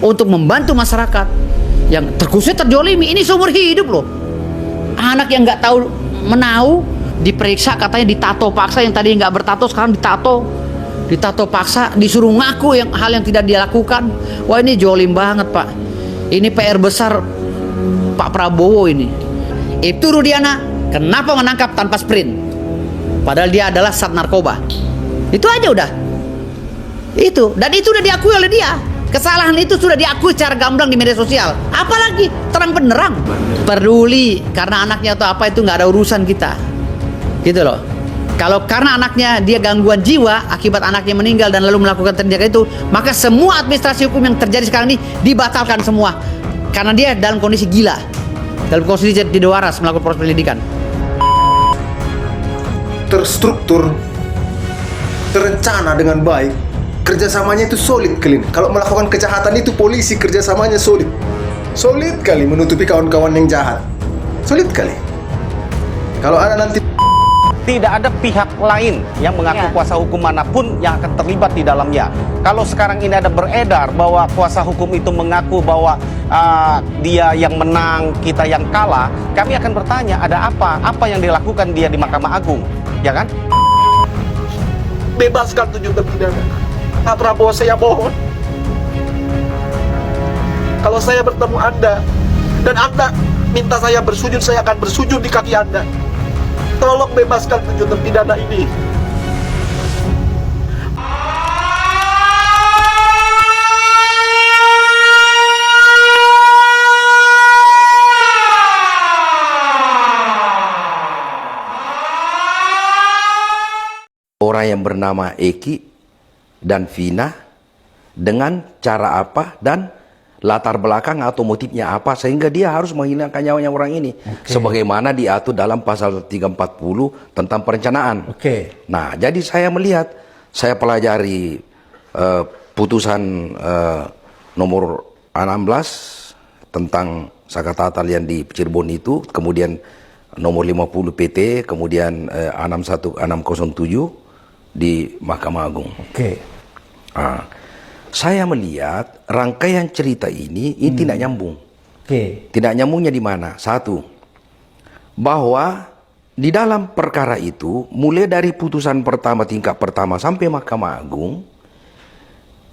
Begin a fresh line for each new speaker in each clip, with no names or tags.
untuk membantu masyarakat yang terkhusus terjolimi. Ini seumur hidup loh. Anak yang nggak tahu menau diperiksa katanya ditato paksa, yang tadi nggak bertato sekarang ditato paksa, disuruh ngaku hal yang tidak dia lakukan. Wah, ini jolim banget Pak. Ini PR besar Pak Prabowo ini. Itu Rudiana kenapa menangkap tanpa sprint, padahal dia adalah sat narkoba. Itu aja udah. Itu, dan itu udah diakui oleh dia. Kesalahan itu sudah diakui secara gamblang di media sosial. Apalagi terang benderang. Peduli karena anaknya atau apa itu nggak ada urusan kita. Gitu loh. Kalau karena anaknya dia gangguan jiwa akibat anaknya meninggal dan lalu melakukan tindakan itu, maka semua administrasi hukum yang terjadi sekarang ini dibatalkan semua. Karena dia dalam kondisi gila, dalam kondisi tidak waras melakukan proses penyelidikan.
Terstruktur, terencana dengan baik, kerjasamanya itu solid kali. Kalau melakukan kejahatan itu polisi kerjasamanya solid kali menutupi kawan-kawan yang jahat, solid kali. Kalau ada nanti
tidak ada pihak lain yang mengaku kuasa hukum manapun yang akan terlibat di dalamnya. Kalau sekarang ini ada beredar bahwa kuasa hukum itu mengaku bahwa dia yang menang, kita yang kalah, kami akan bertanya, ada apa? Apa yang dilakukan dia di Mahkamah Agung? Ya kan?
Bebaskan 7 terpidana. Pak Prabowo, saya mohon. Kalau saya bertemu Anda dan Anda minta saya bersujud, saya akan bersujud di kaki Anda. Tolong bebaskan 7 terpidana ini.
Orang yang bernama Eki dan Vina dengan cara apa dan latar belakang atau motifnya apa sehingga dia harus menghilangkan nyawanya orang ini, sebagaimana diatur dalam pasal 340 tentang perencanaan. Nah, jadi saya melihat, saya pelajari putusan nomor 16 tentang Sakatatal yang di Cirebon itu, kemudian nomor 50 PT, kemudian 61607 di Mahkamah Agung. Saya melihat rangkaian cerita ini tidak nyambung. Tidak nyambungnya di mana? Satu, bahwa di dalam perkara itu, mulai dari putusan pertama, tingkat pertama sampai Mahkamah Agung,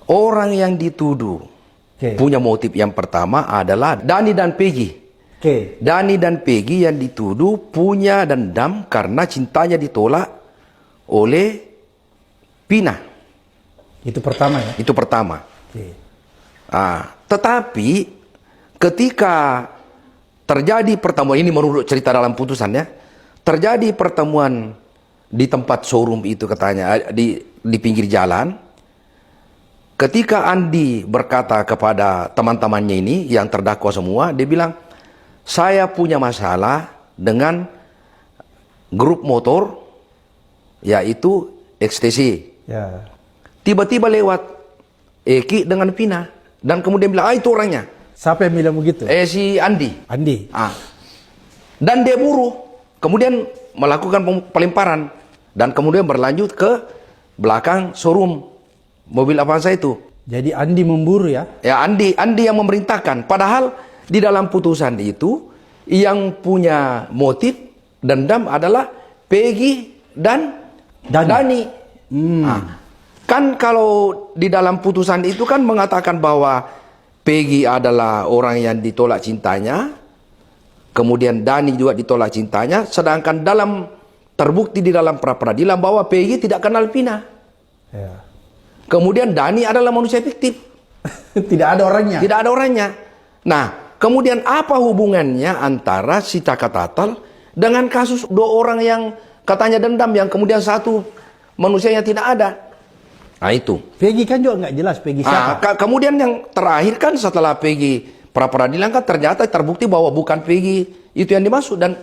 orang yang dituduh punya motif yang pertama adalah Dani dan Peggy. Dani dan Peggy yang dituduh punya dendam karena cintanya ditolak oleh Pina.
Itu pertama ya?
Itu pertama. Tetapi ketika terjadi pertemuan ini, menurut cerita dalam putusannya, terjadi pertemuan di tempat showroom itu katanya, di pinggir jalan. Ketika Andi berkata kepada teman-temannya ini yang terdakwa semua, dia bilang, saya punya masalah dengan grup motor, yaitu XTC. Tiba-tiba lewat Eki dengan Pina dan kemudian bilang, itu orangnya.
Siapa yang bilang begitu?
Si Andi. Dan dia buru, kemudian melakukan pelemparan dan kemudian berlanjut ke belakang showroom mobil Avanza itu.
Jadi Andi memburu ya?
Ya, Andi yang memerintahkan. Padahal di dalam putusan itu yang punya motif dendam adalah Peggy dan Dani. Kan kalau di dalam putusan itu kan mengatakan bahwa Peggy adalah orang yang ditolak cintanya, kemudian Dani juga ditolak cintanya, sedangkan dalam terbukti di dalam pra-peradilan bahwa Peggy tidak kenal Pina. Kemudian Dani adalah manusia fiktif.
Tidak ada orangnya.
Tidak ada orangnya. Nah, kemudian apa hubungannya antara si Sakatatal dengan kasus 2 orang yang katanya dendam, yang kemudian satu manusianya tidak ada? Nah itu.
Peggy kan juga nggak jelas Peggy siapa.
Kemudian yang terakhir kan setelah Peggy pra-peradilan kan ternyata terbukti bahwa bukan Peggy itu yang dimaksud dan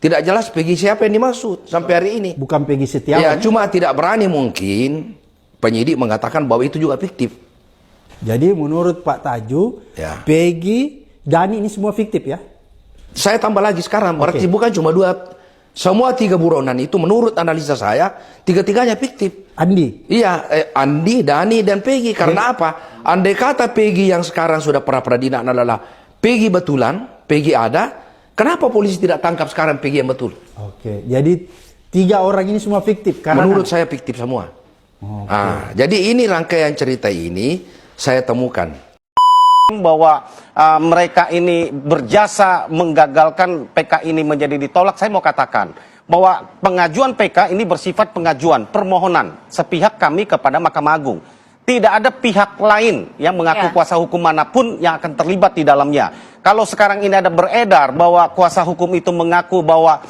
tidak jelas Peggy siapa yang dimaksud sampai hari ini.
Bukan Peggy Setiawan.
Ya, cuma tidak berani mungkin penyidik mengatakan bahwa itu juga fiktif.
Jadi menurut Pak Taju, Peggy, Dani ini semua fiktif ya?
Saya tambah lagi sekarang, berarti bukan cuma Semua 3 buronan itu menurut analisa saya, tiga-tiganya fiktif.
Andi.
Iya, Andi, Dani, dan Peggy. Karena apa? Andai kata Peggy yang sekarang sudah pra-peradilan adalah Peggy betulan, Peggy ada, kenapa polisi tidak tangkap sekarang Peggy yang betul?
Oke, jadi 3 orang ini semua fiktif. Karena
Menurut saya fiktif semua. Jadi ini rangkaian cerita ini saya temukan.
Bahwa mereka ini berjasa menggagalkan PK ini menjadi ditolak, saya mau katakan bahwa pengajuan PK ini bersifat pengajuan permohonan sepihak kami kepada Mahkamah Agung. Tidak ada pihak lain yang mengaku kuasa hukum manapun yang akan terlibat di dalamnya. Kalau sekarang ini ada beredar bahwa kuasa hukum itu mengaku bahwa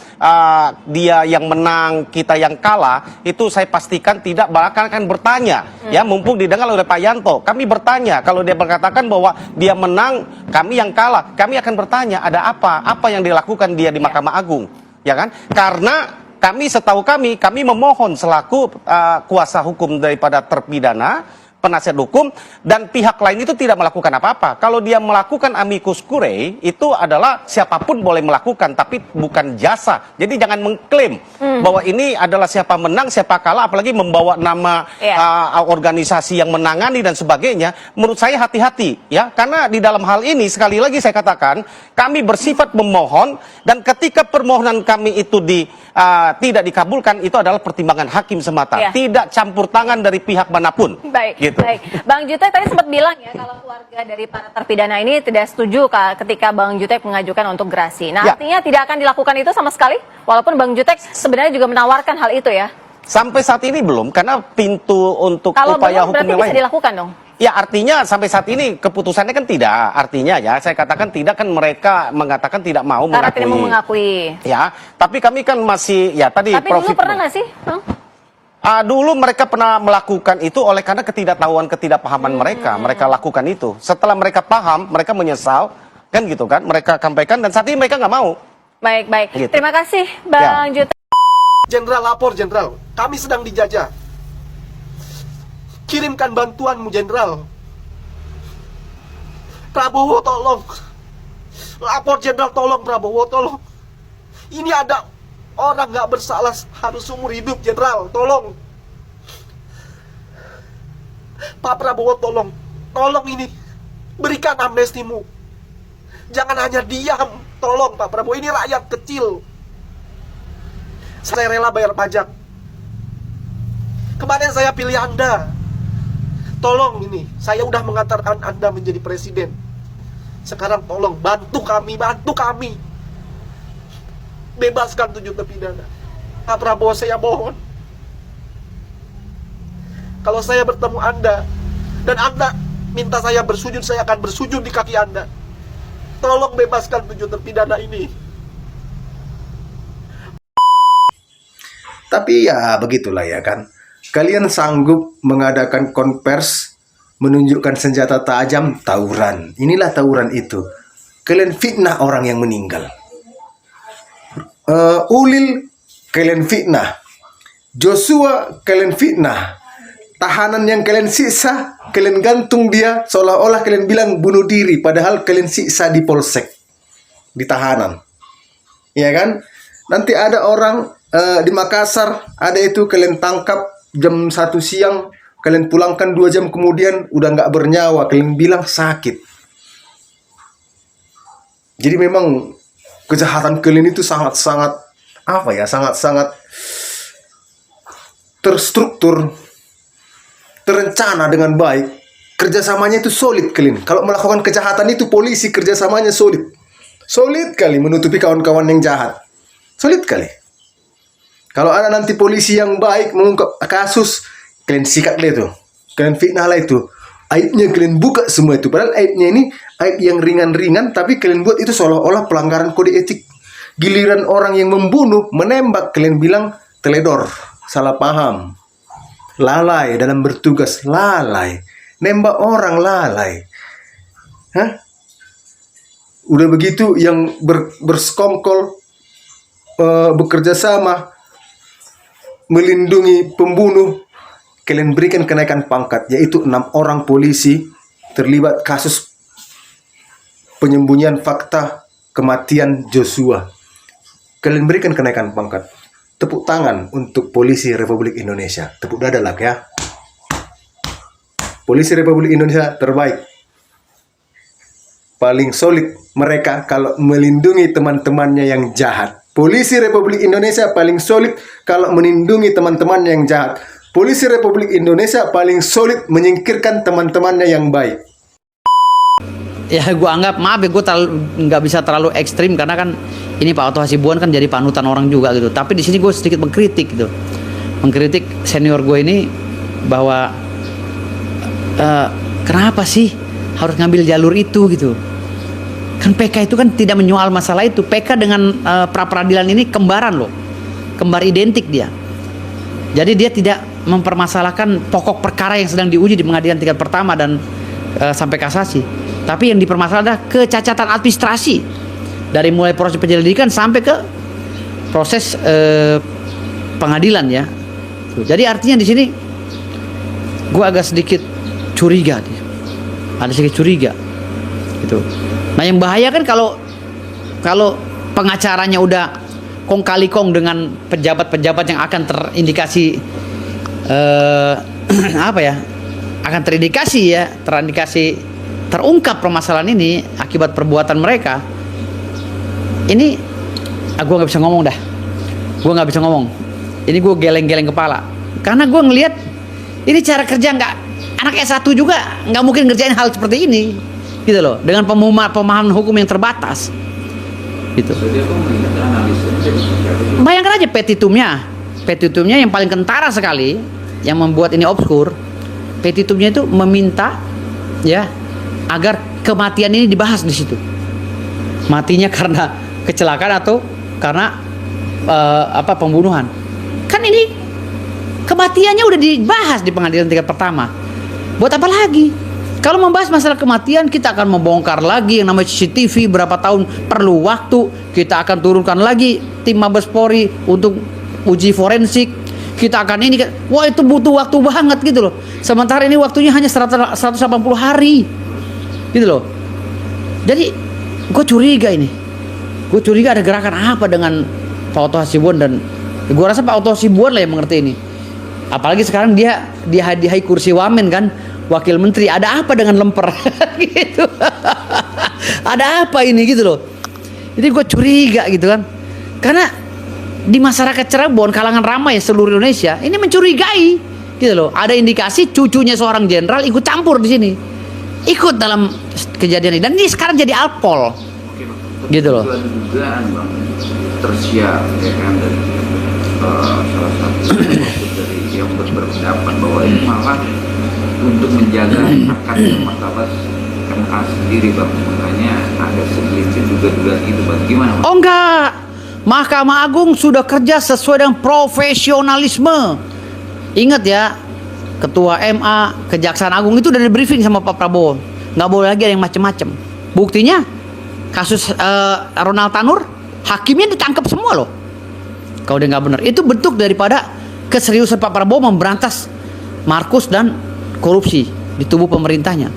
dia yang menang, kita yang kalah, itu saya pastikan tidak bakal akan bertanya. Ya, mumpung didengar oleh Pak Yanto, kami bertanya. Kalau dia berkatakan bahwa dia menang, kami yang kalah, kami akan bertanya ada apa? Apa yang dilakukan dia di Mahkamah Agung? Ya kan? Karena setahu kami memohon selaku kuasa hukum daripada terpidana, penasihat hukum, dan pihak lain itu tidak melakukan apa-apa. Kalau dia melakukan amicus curiae, itu adalah siapapun boleh melakukan, tapi bukan jasa. Jadi jangan mengklaim bahwa ini adalah siapa menang, siapa kalah, apalagi membawa nama organisasi yang menangani dan sebagainya. Menurut saya hati-hati, ya, karena di dalam hal ini sekali lagi saya katakan, kami bersifat memohon, dan ketika permohonan kami itu tidak dikabulkan, itu adalah pertimbangan hakim semata, tidak campur tangan dari pihak manapun.
Baik,
gitu.
baik. Bang Jutek tadi sempat bilang ya kalau keluarga dari para terpidana ini tidak setuju ketika Bang Jutek mengajukan untuk gerasi. Nah, artinya tidak akan dilakukan itu sama sekali, walaupun Bang Jutek sebenarnya juga menawarkan hal itu ya.
Sampai saat ini belum, karena pintu untuk
kalau
upaya
belum,
hukum
berarti
yang
bisa
lain.
dilakukan dong.
Ya, artinya sampai saat ini keputusannya kan tidak. Artinya ya, saya katakan tidak, kan mereka mengatakan tidak mau
Karena
mengakui.
tidak mau mengakui.
Ya, tapi kami kan masih, ya tadi
Tapi dulu pernah nggak sih, Bang?
dulu mereka pernah melakukan itu oleh karena ketidakpahaman mereka. Mereka lakukan itu. Setelah mereka paham, mereka menyesal, kan gitu kan? Mereka sampaikan, dan saat ini mereka nggak mau.
Baik, baik.
Gitu.
Terima kasih, Bang Jutek.
Jenderal, lapor Jenderal, kami sedang dijajah. Kirimkan bantuanmu Jenderal. Prabowo tolong. Lapor Jenderal, tolong Prabowo, tolong. Ini ada orang nggak bersalah harus seumur hidup Jenderal, tolong. Pak Prabowo tolong. Tolong ini. Berikan amnestimu. Jangan hanya diam. Tolong Pak Prabowo, ini rakyat kecil. Saya rela bayar pajak. Kemarin saya pilih Anda. Tolong ini, saya udah mengantarkan Anda menjadi presiden. Sekarang tolong bantu kami, bantu kami. Bebaskan 7 terpidana. Pak Prabowo, saya mohon. Kalau saya bertemu Anda dan Anda minta saya bersujud, saya akan bersujud di kaki Anda. Tolong bebaskan 7 terpidana ini.
Tapi ya begitulah ya kan. Kalian sanggup mengadakan konvers, menunjukkan senjata tajam, tawuran. Inilah tawuran itu. Kalian fitnah orang yang meninggal. Ulil, kalian fitnah. Joshua, kalian fitnah. Tahanan yang kalian siksa, kalian gantung dia, seolah-olah kalian bilang bunuh diri, padahal kalian siksa di polsek, di tahanan. Ya kan? Nanti ada orang di Makassar, ada itu kalian tangkap jam 1 siang, kalian pulangkan 2 jam kemudian udah nggak bernyawa, kalian bilang sakit. Jadi memang kejahatan kalian itu sangat-sangat apa ya, sangat-sangat terstruktur, terencana dengan baik. Kerjasamanya itu solid kalian. Kalau melakukan kejahatan itu polisi kerjasamanya solid, solid kali menutupi kawan-kawan yang jahat, solid kali. Kalau ada nanti polisi yang baik mengungkap kasus, kalian sikat lah itu, kalian fitnah lah itu, aibnya kalian buka semua itu. Padahal aibnya ini aib yang ringan-ringan, tapi kalian buat itu seolah-olah pelanggaran kode etik. Giliran orang yang membunuh, menembak, kalian bilang teledor, salah paham, lalai dalam bertugas, lalai, nembak orang lalai. Hah? Udah begitu yang bersekongkol, bekerja sama, melindungi pembunuh, kalian berikan kenaikan pangkat, yaitu 6 orang polisi terlibat kasus penyembunyian fakta kematian Joshua. kalian berikan kenaikan pangkat. Tepuk tangan untuk polisi Republik Indonesia. Tepuk dada lah ya. Polisi Republik Indonesia terbaik. Paling solid mereka kalau melindungi teman-temannya yang jahat. Polisi Republik Indonesia paling solid kalau melindungi teman-temannya yang jahat. Polisi Republik Indonesia paling solid menyingkirkan teman-temannya yang baik.
Ya gue anggap, maaf ya, gue nggak bisa terlalu ekstrim karena kan ini Pak Oto Hasibuan kan jadi panutan orang juga gitu. Tapi di sini gue sedikit mengkritik gitu, mengkritik senior gue ini bahwa kenapa sih harus ngambil jalur itu gitu. Kan PK itu kan tidak menyoal masalah itu. PK dengan pra peradilan ini kembaran loh, kembar identik dia. Jadi dia tidak mempermasalahkan pokok perkara yang sedang diuji di pengadilan tingkat pertama dan sampai kasasi. Tapi yang dipermasalahkan adalah kecacatan administrasi dari mulai proses penyelidikan sampai ke proses pengadilan ya. Jadi artinya di sini gue agak sedikit curiga, ada sedikit curiga gitu. Nah yang bahaya kan kalau pengacaranya udah kong kali kong dengan pejabat-pejabat yang akan terindikasi akan terindikasi terungkap permasalahan ini akibat perbuatan mereka. Ini gue nggak bisa ngomong dah. Gue nggak bisa ngomong. Ini gue geleng-geleng kepala karena gue ngelihat ini cara kerja nggak, anak S1 juga nggak mungkin ngerjain hal seperti ini gitu loh, dengan pemahaman hukum yang terbatas gitu. Bayangkan aja petitumnya yang paling kentara sekali yang membuat ini obskur. Petitumnya itu meminta ya agar kematian ini dibahas di situ. Matinya karena kecelakaan atau karena pembunuhan. Kan ini kematiannya udah dibahas di pengadilan tingkat pertama. Buat apa lagi? Kalau membahas masalah kematian, kita akan membongkar lagi yang namanya CCTV berapa tahun perlu waktu. Kita akan turunkan lagi tim Mabes Polri untuk uji forensik. Kita akan ini, wah itu butuh waktu banget gitu loh. Sementara ini waktunya hanya 180 hari gitu loh. Jadi gue curiga ini. Gue curiga ada gerakan apa dengan Pak Oto Hasibuan, dan gue rasa Pak Oto Hasibuan lah yang mengerti ini. Apalagi sekarang dia dihadiahi kursi wamen kan, wakil menteri. Ada apa dengan lemper gitu. Ada apa ini gitu loh. Jadi gue curiga gitu kan. Karena di masyarakat Cirebon, kalangan ramai seluruh Indonesia ini mencurigai gitu loh. Ada indikasi cucunya seorang jenderal ikut campur di sini, ikut dalam kejadian ini, dan ini sekarang jadi alpol.
Oke,
gitu loh.
Ada dugaan bang tersiar ya kan dari salah satu dari yang berpendapat bahwa ini malah untuk menjaga harkat martabat MA sendiri bang, makanya ada segelintir juga itu bang. Gimana bang?
Oh enggak, Mahkamah Agung sudah kerja sesuai dengan profesionalisme. Ingat ya, Ketua MA, Kejaksaan Agung itu udah di briefing sama Pak Prabowo. Nggak boleh lagi ada yang macem-macem. Buktinya kasus Ronald Tanur, hakimnya ditangkap semua loh. Kalau dia nggak benar, itu bentuk daripada keseriusan Pak Prabowo memberantas Markus dan korupsi di tubuh pemerintahnya.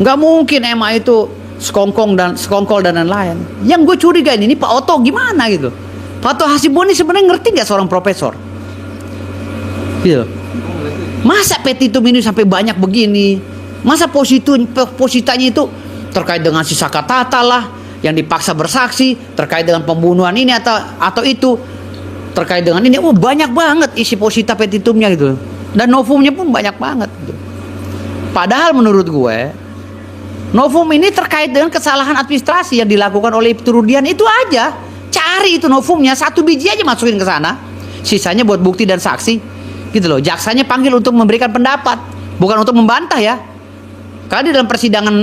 Nggak mungkin MA itu sekongkol dan lain-lain. Yang gue curiga ini Pak Oto gimana gitu. Pak Oto Hasibuan ini sebenarnya ngerti nggak seorang profesor? Gitu. Masa petitum ini sampai banyak begini? Masa positanya itu terkait dengan si Sakatata lah, yang dipaksa bersaksi, terkait dengan pembunuhan ini atau itu, terkait dengan ini, banyak banget isi posita petitumnya gitu. Dan novumnya pun banyak banget gitu. Padahal menurut gue, novum ini terkait dengan kesalahan administrasi yang dilakukan oleh Ibtu Rudian itu aja. Cari itu novumnya, 1 biji aja masukin ke sana. Sisanya buat bukti dan saksi. Gitu loh. Jaksanya panggil untuk memberikan pendapat, bukan untuk membantah ya. Karena di dalam persidangan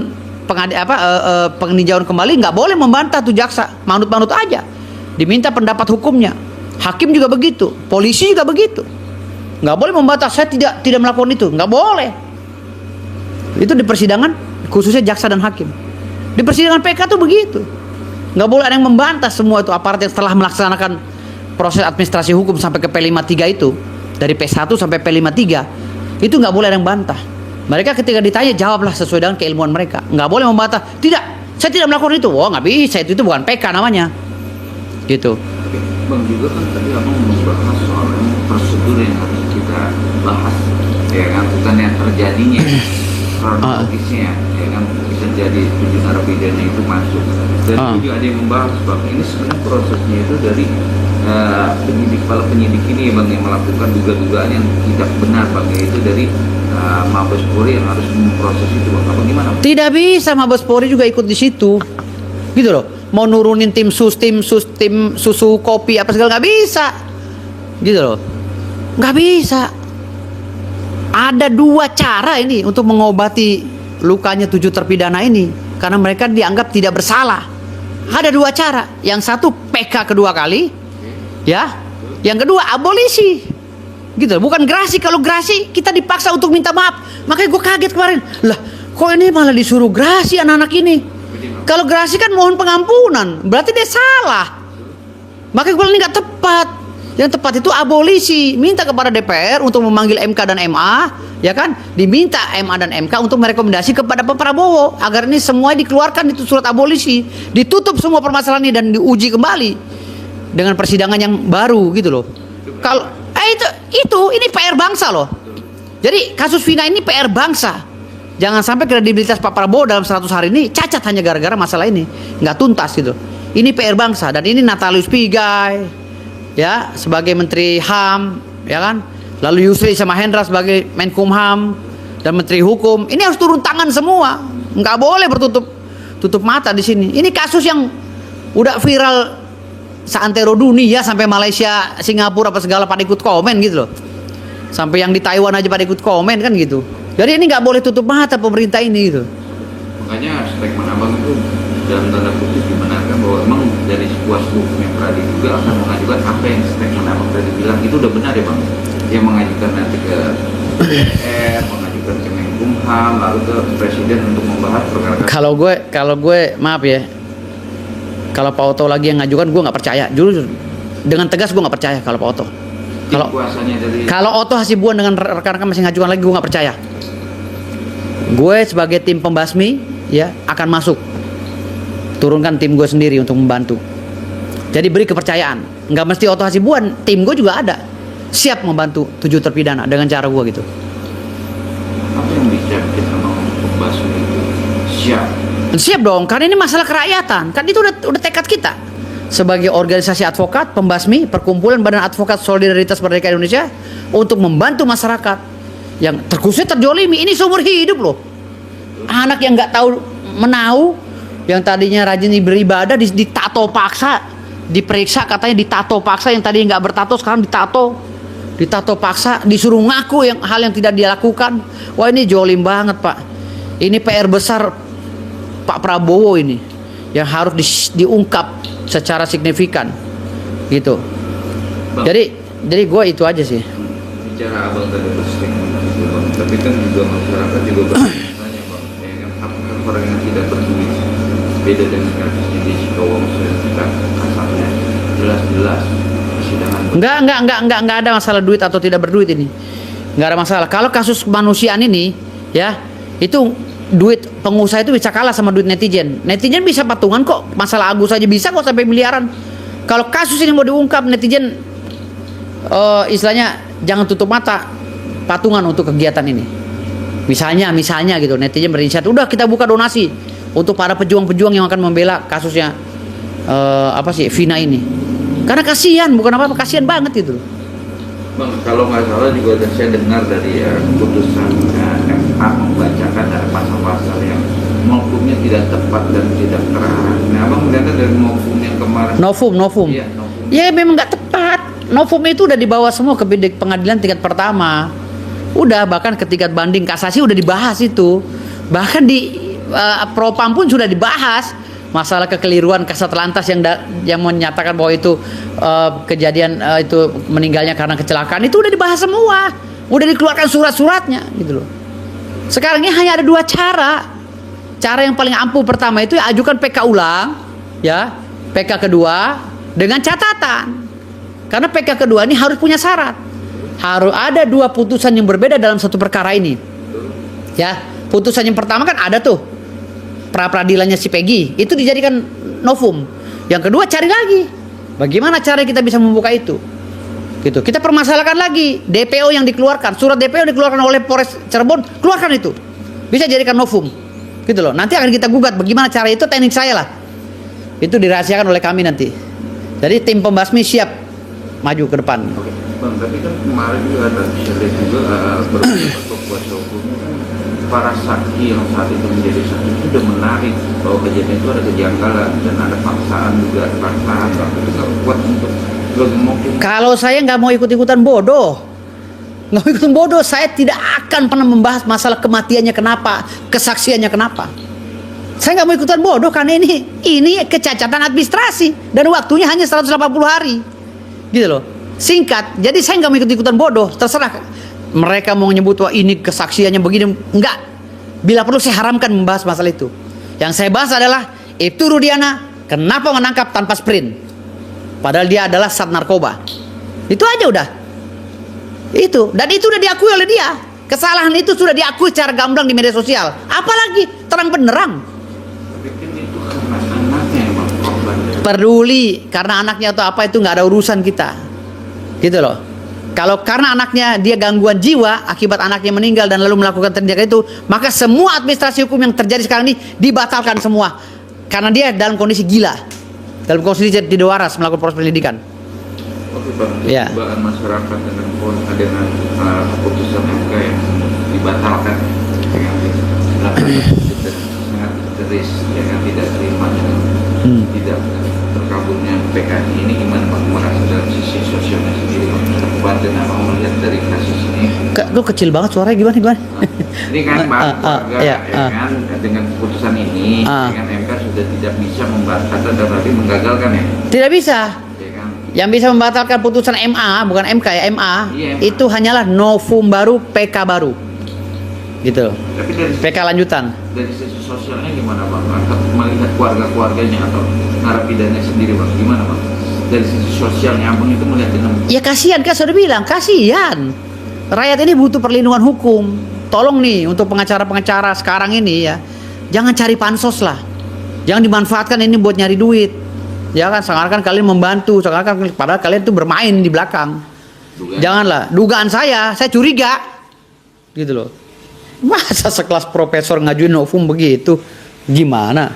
peninjauan kembali nggak boleh membantah tuh jaksa, manut-manut aja. Diminta pendapat hukumnya. Hakim juga begitu, polisi juga begitu. Nggak boleh membantah, saya tidak melakukan itu, nggak boleh. Itu di persidangan khususnya jaksa dan hakim. Di persidangan PK tuh begitu. Nggak boleh ada yang membantah semua itu aparat yang setelah melaksanakan proses administrasi hukum sampai ke P53 itu, dari P1 sampai P53 itu nggak boleh ada yang bantah. Mereka ketika ditanya jawablah sesuai dengan keilmuan mereka. Nggak boleh membantah. Tidak, saya tidak melakukan itu. Oh nggak bisa, itu bukan PK namanya. Gitu.
Bang, juga kan tadi abang membahas soal prosedur yang harus kita bahas, ya kan, bukan yang terjadinya, kronologisnya, ya kan, bisa jadi 7 narapidana itu masuk. Dan juga ada yang membahas bang, ini sebenarnya prosesnya itu dari kepala penyidik ini bang, yang melakukan dugaan yang tidak benar bang, yaitu dari Mabes Polri yang harus memproses itu bang. Apa gimana bang?
Tidak bisa Mabes Polri juga ikut di situ, gitu loh. Mau nurunin tim susu kopi apa segala nggak bisa, gitu loh, nggak bisa. Ada 2 cara ini untuk mengobati lukanya 7 terpidana ini, karena mereka dianggap tidak bersalah. Ada 2 cara. Yang satu PK kedua kali, ya. Yang kedua abolisi, gitu. Bukan gerasi. Kalau gerasi kita dipaksa untuk minta maaf. Makanya gue kaget kemarin. Lah, kok ini malah disuruh gerasi anak-anak ini? Kalau gerasi kan mohon pengampunan, berarti dia salah. Makanya gue bilang ini nggak tepat. Yang tepat itu abolisi. Minta kepada DPR untuk memanggil MK dan MA, ya kan? Diminta MA dan MK untuk merekomendasi kepada Pak Prabowo agar ini semua dikeluarkan itu surat abolisi, ditutup semua permasalahan ini dan diuji kembali dengan persidangan yang baru, gitu loh. Kalau itu ini PR bangsa loh. Jadi kasus Vina ini PR bangsa. Jangan sampai kredibilitas Pak Prabowo dalam 100 hari ini cacat hanya gara-gara masalah ini, nggak tuntas gitu. Ini PR bangsa. Dan ini Natalius Pigai, ya, sebagai Menteri HAM, ya kan. Lalu Yusri sama Hendra sebagai Menkumham dan Menteri Hukum. Ini harus turun tangan semua. Nggak boleh tutup mata di sini. Ini kasus yang udah viral seantero dunia, sampai Malaysia, Singapura apa segala pada ikut komen gitu loh. Sampai yang di Taiwan aja pada ikut komen kan gitu. Jadi ini nggak boleh tutup mata pemerintah ini gitu.
Makanya statement abang itu dalam tanda kutip dibenarkan bahwa memang dari sebuah hukum yang berada juga akan mengajukan apa yang statement abang tadi bilang itu udah benar ya bang. Dia mengajukan nanti ke DPR, mengajukan ke Menkumham, lalu ke Presiden untuk membahas perkara.
Kalau gue maaf ya, kalau Pak Oto lagi yang ngajukan, gue nggak percaya. Jujur dengan tegas gue nggak percaya kalau Pak Oto. Kalau Oto Hasibuan dengan rekan-rekan masih ngajukan lagi, gue nggak percaya. Gue sebagai tim pembasmi ya akan masuk, turunkan tim gue sendiri untuk membantu. Jadi beri kepercayaan. Nggak mesti Oto Hasibuan, tim gue juga ada, siap membantu 7 terpidana dengan cara gue gitu.
Apa yang disiapkan sama pembasmi itu siap
dong, karena ini masalah kerakyatan. Kan itu udah tekad kita sebagai organisasi advokat, pembasmi, perkumpulan Badan Advokat Solidaritas Merdeka Indonesia, untuk membantu masyarakat yang terkhususnya terjolimi. Ini seumur hidup loh. Anak yang nggak tahu menau, yang tadinya rajin beribadah ditato paksa, diperiksa katanya ditato paksa, yang tadinya nggak bertato sekarang ditato paksa, disuruh ngaku hal yang tidak dia lakukan. Wah, ini jolim banget Pak. Ini PR besar Pak Prabowo ini yang harus diungkap secara signifikan gitu.
Bang,
jadi gue itu aja sih.
Bicara abang tadi berstatement, bang, tapi kan juga masyarakat juga bertanya bang, ya kan, apakah orang yang tidak berduit beda dengan kasusnya di Cikawongso yang kita kasarnya jelas-jelas persidangan.
Enggak ada masalah duit atau tidak berduit ini. Enggak ada masalah. Kalau kasus kemanusiaan ini ya, itu duit pengusaha itu bisa kalah sama duit netizen. Netizen bisa patungan kok. Masalah Agus aja bisa kok sampai miliaran. Kalau kasus ini mau diungkap, netizen istilahnya jangan tutup mata, patungan untuk kegiatan ini. Misalnya gitu, netizen berinisiatif, udah kita buka donasi untuk para pejuang-pejuang yang akan membela kasusnya Vina ini. Karena kasihan, bukan apa-apa, kasihan banget itu.
Bang, kalau nggak salah juga saya dengar dari putusan MA membacakan ada pasal-pasal yang mafumnya tidak tepat dan tidak terarah. Nah, abang melihatnya dari mafum yang kemarin.
Novum.
Iya, novum.
Ya memang nggak tepat. Novum itu udah dibawa semua ke pengadilan tingkat pertama. Udah, bahkan ke tingkat banding kasasi udah dibahas itu. Bahkan di Propam pun sudah dibahas masalah kekeliruan Kasat Lantas yang menyatakan bahwa itu kejadian itu meninggalnya karena kecelakaan, itu udah dibahas semua, udah dikeluarkan surat-suratnya gitu loh. Sekarang ini hanya ada 2 cara. Cara yang paling ampuh pertama itu ya ajukan PK ulang, ya PK kedua dengan catatan, karena PK kedua ini harus punya syarat, harus ada 2 putusan yang berbeda dalam satu perkara ini. Ya, putusan yang pertama kan ada tuh pra peradilannya si Peggy, itu dijadikan novum. Yang kedua cari lagi Bagaimana cara kita bisa membuka itu? Gitu. Kita permasalahkan lagi DPO yang dikeluarkan, surat DPO dikeluarkan oleh Polres Cirebon, keluarkan itu. Bisa jadikan novum. Gitu loh. Nanti akan kita gugat bagaimana cara itu, teknik saya lah. Itu dirahasiakan oleh kami nanti. Jadi tim pembasmi siap maju ke depan.
Oke, Bang, tapi kan kemarin juga ada saya lihat juga beberapa kuasa hukumnya kan para saksi yang saat itu menjadi saksi itu sudah menarik bahwa kejadian itu ada kejanggalan dan ada paksaan juga, ada paksaan. Itu nggak kuat untuk mungkin.
Kalau saya nggak mau ikut-ikutan bodoh, nggak mau ikutan bodoh, saya tidak akan pernah membahas masalah kematiannya kenapa, kesaksiannya kenapa. Saya nggak mau ikutan bodoh karena ini kecacatan administrasi dan waktunya hanya 180 hari, gitu loh. Singkat, jadi saya nggak mau ikut-ikutan bodoh, terserah mereka mau nyebut wah ini kesaksiannya begini, enggak. Bila perlu saya haramkan membahas masalah itu. Yang saya bahas adalah Ibtu Rudiana kenapa menangkap tanpa sprint, padahal dia adalah sat narkoba. Itu aja udah. Itu, dan itu udah diakui oleh dia. Kesalahan itu sudah diakui secara gamblang di media sosial. Apalagi terang benderang.
Itu karena anaknya emang korban.
Peduli karena anaknya atau apa itu nggak ada urusan kita, gitu loh. Kalau karena anaknya dia gangguan jiwa akibat anaknya meninggal dan lalu melakukan tindakan itu, maka semua administrasi hukum yang terjadi sekarang ini dibatalkan semua karena dia dalam kondisi gila, dalam kondisi tidak waras melakukan proses pendidikan.
Oke Bang,
Ya.
kebanggaan masyarakat dengan keputusan MK yang dibatalkan dengan sangat keris, yang tidak terima dengan tidak terkaburnya PKI ini, gimana Bang merasa dalam sisi sosialnya sendiri Bang? Kebatin apa melihat dari kasus ini?
Lu kecil banget suaranya, gimana?
Ini kan Bang, warga
ya,
kan dengan keputusan ini, dengan MK sudah tidak bisa membatalkan dan berarti menggagalkan ya?
Tidak bisa.
Ya kan?
Yang bisa membatalkan putusan MA, bukan MK ya, MA,
Iya, MA.
itu hanyalah novum baru, PK baru. Gitu.
Tapi dari
PK lanjutan.
dari sisi sosialnya gimana Bang? Atau melihat keluarga-keluarganya atau narapidana sendiri Bang, gimana Bang? Dari sisi sosialnya Abang itu melihat dengan
Ya kasihan, kan sudah bilang, kasihan. Rakyat ini butuh perlindungan hukum. Tolong nih untuk pengacara-pengacara sekarang ini ya, jangan cari pansos lah. Jangan dimanfaatkan ini buat nyari duit. Ya kan, seakan-akan kalian membantu, seakan-akan padahal kalian tuh bermain di belakang.
dugaan.
Janganlah, dugaan saya curiga. Gitu loh. Masa sekelas profesor ngajuin novum begitu? Gimana?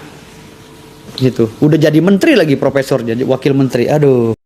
Gitu. Udah jadi menteri lagi profesor, jadi wakil menteri. Aduh.